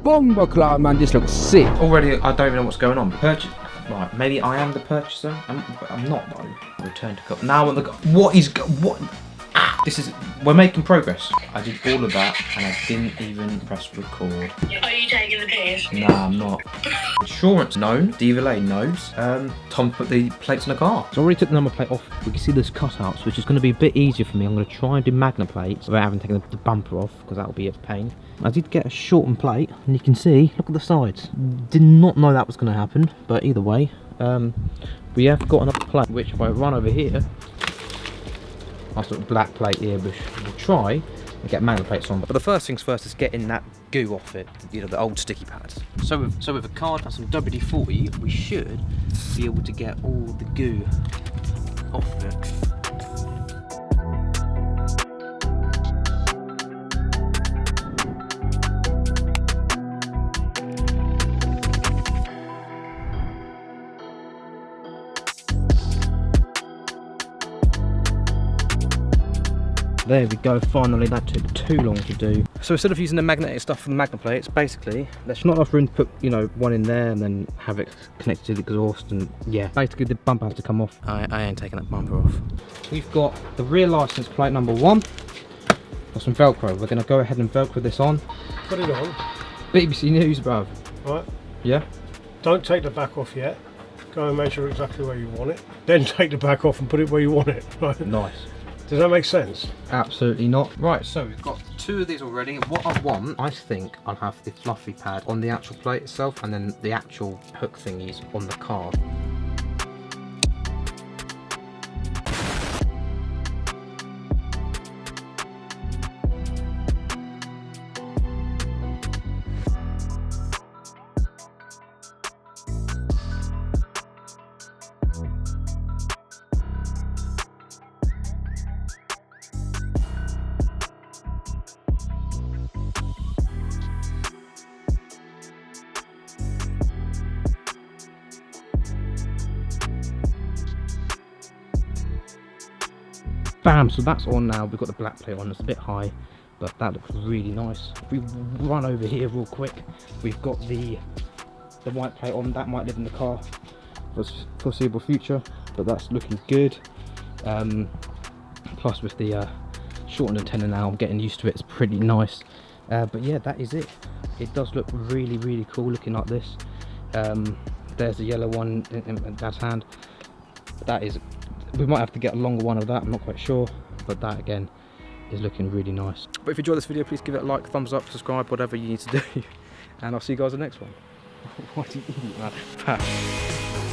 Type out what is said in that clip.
Bomber Cloud, man, this looks sick. Already, I don't even know what's going on. Right, maybe I am the purchaser. I'm not though. Return to cup. Now on the what? This is, we're making progress. I did all of that and I didn't even press record. Are you taking the piss? Nah, I'm not. Insurance known, DVLA knows. Tom put the plates on the car. So I already took the number plate off. We can see there's cutouts, which is going to be a bit easier for me. I'm going to try and do magna plates without having taken the bumper off, because that'll be a pain. I did get a shortened plate, and you can see, look at the sides. Did not know that was going to happen, but either way, we have got another plate, which if I run over here, nice little black plate here, which we'll try and get magna plates on. But the first things first is getting that goo off it, you know, the old sticky pads. So with a card and some WD-40, we should be able to get all the goo off of it. There we go, finally, that took too long to do. So instead of using the magnetic stuff for the magna plates, basically, there's not enough room to put, you know, one in there and then have it connected to the exhaust, and yeah, basically the bumper has to come off. I ain't taking that bumper off. We've got the rear license plate number 1. Got some Velcro. We're gonna go ahead and Velcro this on. Put it on. BBC News, bruv. Right. Yeah? Don't take the back off yet. Go and measure exactly where you want it. Then take the back off and put it where you want it. Right. Nice. Does that make sense? Absolutely not. Right, so we've got 2 of these already. What I want, I think I'll have the fluffy pad on the actual plate itself, and then the actual hook thingies on the car. Bam, so that's on now. We've got the black plate on, it's a bit high, but that looks really nice. If we run over here real quick, we've got the white plate on. That might live in the car for the foreseeable future, but that's looking good. Plus with the shortened antenna now, I'm getting used to it, it's pretty nice. But yeah, that is it. It does look really, really cool looking like this. There's the yellow one in Dad's hand. That is, we might have to get a longer one of that, I'm not quite sure, but that again is looking really nice. But if you enjoyed this video, please give it a like, thumbs up, subscribe, whatever you need to do, and I'll see you guys in the next one. What an idiot, man.